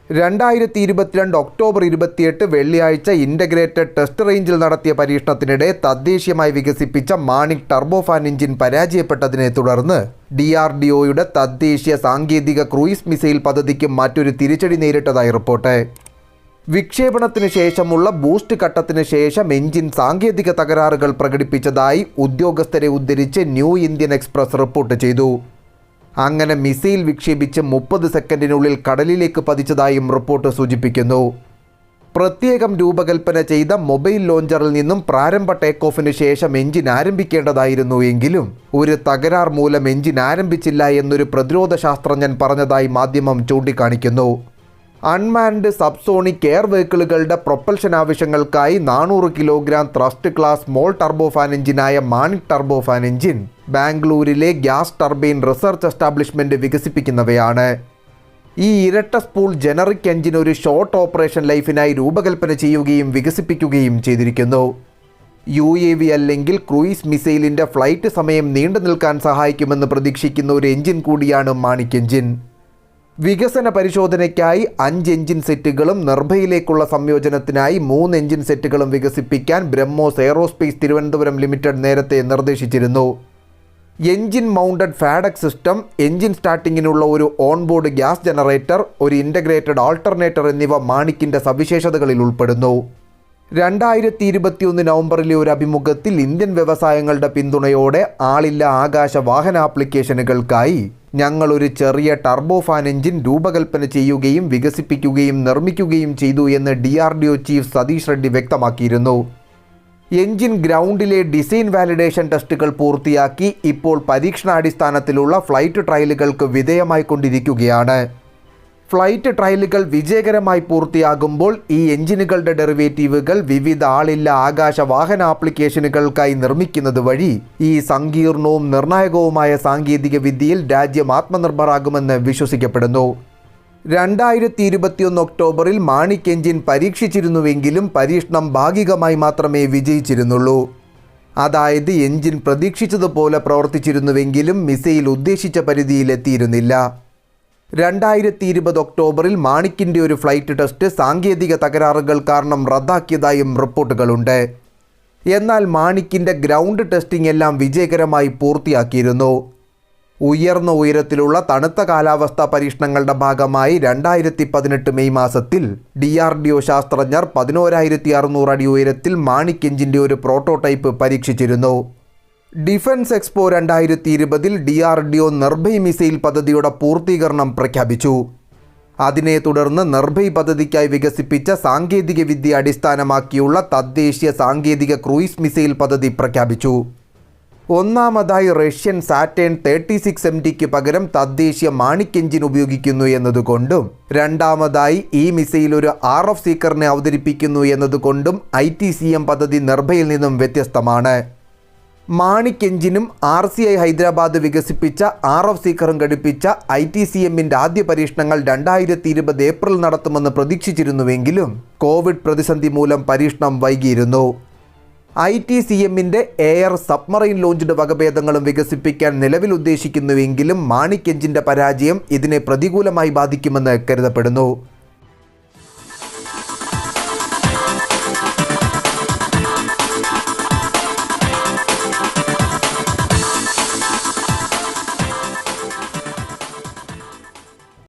2022 October 28 വെള്ളിയാഴ്ച integrated test റേഞ്ചിൽ നടത്തിയ പരീക്ഷണത്തിനിടെ തദ്ദേശീയമായി വികസിപ്പിച്ച മാണിക് ടർബോഫാൻ എഞ്ചിൻ പരാജയപ്പെട്ടതിനെ തുടർന്ന് DRDOയുടെ തദ്ദേശീയ സാങ്കേതിക ക്രൂയിസ് മിസൈൽ പദ്ധതിക്ക് മറ്റൊരു തിരിച്ചടി നേരിട്ടതായി റിപ്പോർട്ട്. വിക്ഷേപണത്തിന് ശേഷമുള്ള ബൂസ്റ്റ് ഘട്ടത്തിന് ശേഷം എഞ്ചിൻ സാങ്കേതിക തകരാറുകൾ പ്രകടിപ്പിച്ചതായി ഉദ്യോഗസ്ഥരെ ഉദ്ധരിച്ച് ന്യൂ ഇന്ത്യൻ എക്സ്പ്രസ് റിപ്പോർട്ട് ചെയ്തു. അങ്ങനെ മിസൈൽ വിക്ഷേപിച്ച് 30 സെക്കൻഡിനുള്ളിൽ കടലിലേക്ക് പതിച്ചതായും റിപ്പോർട്ട് സൂചിപ്പിക്കുന്നു. പ്രത്യേകം രൂപകൽപ്പന ചെയ്ത മൊബൈൽ ലോഞ്ചറിൽ നിന്നും പ്രാരംഭ ടേക്ക് ഓഫിന് ശേഷം എഞ്ചിൻ ആരംഭിക്കേണ്ടതായിരുന്നു എങ്കിലും ഒരു തകരാർ മൂലം എഞ്ചിൻ ആരംഭിച്ചില്ല എന്നൊരു പ്രതിരോധ ശാസ്ത്രജ്ഞൻ പറഞ്ഞതായി മാധ്യമം ചൂണ്ടിക്കാണിക്കുന്നു. അൺമാൻഡ് സബ്സോണിക് എയർ വെഹിക്കിളുകളുടെ പ്രൊപ്പൽഷൻ ആവശ്യങ്ങൾക്കായി 400 kilogram thrust class small turbofan എഞ്ചിനായ മാണിക് ടർബോഫാൻ എഞ്ചിൻ ബാംഗ്ലൂരിലെ ഗ്യാസ് ടർബൈൻ റിസർച്ച് എസ്റ്റാബ്ലിഷ്മെൻറ്റ് വികസിപ്പിക്കുന്നവയാണ്. ഈ ഇരട്ട സ്പൂൾ ജനറിക് എഞ്ചിൻ ഒരു ഷോർട്ട് ഓപ്പറേഷൻ ലൈഫിനായി രൂപകൽപ്പന ചെയ്യുകയും വികസിപ്പിക്കുകയും ചെയ്തിരിക്കുന്നു. UAV അല്ലെങ്കിൽ ക്രൂയിസ് മിസൈലിൻ്റെ ഫ്ലൈറ്റ് സമയം നീണ്ടു നിൽക്കാൻ സഹായിക്കുമെന്ന് പ്രതീക്ഷിക്കുന്ന ഒരു എഞ്ചിൻ കൂടിയാണ് മാണിക് എഞ്ചിൻ. വികസന പരിശോധനയ്ക്കായി 5 എഞ്ചിൻ സെറ്റുകളും നിർഭയിലേക്കുള്ള സംയോജനത്തിനായി 3 എഞ്ചിൻ സെറ്റുകളും വികസിപ്പിക്കാൻ ബ്രഹ്മോസ് എയ്റോസ്പേസ് തിരുവനന്തപുരം ലിമിറ്റഡ് നേരത്തെ നിർദ്ദേശിച്ചിരുന്നു. എഞ്ചിൻ മൗണ്ടഡ് ഫാഡക് സിസ്റ്റം, എഞ്ചിൻ സ്റ്റാർട്ടിങ്ങിനുള്ള ഒരു ഓൺബോർഡ് ഗ്യാസ് ജനറേറ്റർ, ഒരു ഇൻ്റഗ്രേറ്റഡ് ആൾട്ടർനേറ്റർ എന്നിവ മാണിക്കിൻ്റെ സവിശേഷതകളിൽ ഉൾപ്പെടുന്നു. 2021 നവംബറിലെ ഒരു അഭിമുഖത്തിൽ ഇന്ത്യൻ വ്യവസായങ്ങളുടെ പിന്തുണയോടെ ആളില്ല ആകാശ വാഹന ആപ്ലിക്കേഷനുകൾക്കായി ഞങ്ങൾ ഒരു ചെറിയ ടർബോഫാൻ എഞ്ചിൻ രൂപകൽപ്പന ചെയ്യുകയും വികസിപ്പിക്കുകയും നിർമ്മിക്കുകയും ചെയ്തു എന്ന് DRDO ചീഫ് സതീഷ് റെഡ്ഡി വ്യക്തമാക്കിയിരുന്നു. എഞ്ചിൻ ഗ്രൗണ്ടിലെ ഡിസൈൻ വാലിഡേഷൻ ടെസ്റ്റുകൾ പൂർത്തിയാക്കി ഇപ്പോൾ പരീക്ഷണാടിസ്ഥാനത്തിലുള്ള ഫ്ലൈറ്റ് ട്രയലുകൾക്ക് വിധേയമായിക്കൊണ്ടിരിക്കുകയാണ്. ഫ്ലൈറ്റ് ട്രയലുകൾ വിജയകരമായി പൂർത്തിയാകുമ്പോൾ ഈ എഞ്ചിനുകളുടെ ഡെറിവേറ്റീവുകൾ വിവിധ ആളില്ല ആകാശ വാഹന ആപ്ലിക്കേഷനുകൾക്കായി നിർമ്മിക്കുന്നത് വഴി ഈ സങ്കീർണവും നിർണായകവുമായ സാങ്കേതിക വിദ്യയിൽ രാജ്യം ആത്മനിർഭറാകുമെന്ന് വിശ്വസിക്കപ്പെടുന്നു. 2021 ഒക്ടോബറിൽ മാണിക് എഞ്ചിൻ പരീക്ഷിച്ചിരുന്നുവെങ്കിലും പരീക്ഷണം ഭാഗികമായി മാത്രമേ വിജയിച്ചിരുന്നുള്ളൂ. അതായത് എഞ്ചിൻ പ്രതീക്ഷിച്ചതുപോലെ പ്രവർത്തിച്ചിരുന്നുവെങ്കിലും മിസൈൽ ഉദ്ദേശിച്ച പരിധിയിലെത്തിയിരുന്നില്ല. 2020 ഒക്ടോബറിൽ മാണിക്കിൻ്റെ ഒരു ഫ്ലൈറ്റ് ടെസ്റ്റ് സാങ്കേതിക തകരാറുകൾ കാരണം റദ്ദാക്കിയതായും റിപ്പോർട്ടുകളുണ്ട്. എന്നാൽ മാണിക്കിൻ്റെ ഗ്രൗണ്ട് ടെസ്റ്റിംഗ് എല്ലാം വിജയകരമായി പൂർത്തിയാക്കിയിരുന്നു. ഉയർന്ന ഉയരത്തിലുള്ള തണുത്ത കാലാവസ്ഥാ പരീക്ഷണങ്ങളുടെ ഭാഗമായി 2018 മെയ് മാസത്തിൽ DRDO ശാസ്ത്രജ്ഞർ 11,600 അടി ഉയരത്തിൽ മാണിക് എഞ്ചിൻ്റെ ഒരു പ്രോട്ടോടൈപ്പ് പരീക്ഷിച്ചിരുന്നു. Defence expo 2020 DRDO Nirbhay missile പദ്ധതിയുടെ പൂർത്തീകരണം പ്രഖ്യാപിച്ചു. അതിനെ തുടർന്ന് നിർഭയ് പദ്ധതിക്കായി വികസിപ്പിച്ച സാങ്കേതിക വിദ്യ അടിസ്ഥാനമാക്കിയുള്ള തദ്ദേശീയ സാങ്കേതിക ക്രൂയിസ് മിസൈൽ പദ്ധതി പ്രഖ്യാപിച്ചു. ഒന്നാമതായി റഷ്യൻ സാറ്റേൺ 36MDക്ക് പകരം തദ്ദേശീയ മാണിക് എഞ്ചിൻ ഉപയോഗിക്കുന്നു എന്നതുകൊണ്ടും രണ്ടാമതായി ഈ മിസൈൽ ഒരു RF സീക്കറിനെ അവതരിപ്പിക്കുന്നു എന്നതുകൊണ്ടും ITCM പദ്ധതി നിർഭയിൽ നിന്നും വ്യത്യസ്തമാണ്. മാണിക് എഞ്ചിനും RCI ഹൈദരാബാദ് വികസിപ്പിച്ച RF സീക്കറും ഘടിപ്പിച്ച ITCMൻ്റെ ആദ്യ പരീക്ഷണങ്ങൾ 2020 ഏപ്രിൽ നടത്തുമെന്ന് പ്രതീക്ഷിച്ചിരുന്നുവെങ്കിലും കോവിഡ് പ്രതിസന്ധി മൂലം പരീക്ഷണം വൈകിയിരുന്നു. ITCMൻ്റെ എയർ സബ്മറൈൻ ലോഞ്ച്ഡ് വകഭേദങ്ങളും വികസിപ്പിക്കാൻ നിലവിൽ ഉദ്ദേശിക്കുന്നുവെങ്കിലും മാണിക് എഞ്ചിൻ്റെ പരാജയം ഇതിനെ പ്രതികൂലമായി ബാധിക്കുമെന്ന് കരുതപ്പെടുന്നു.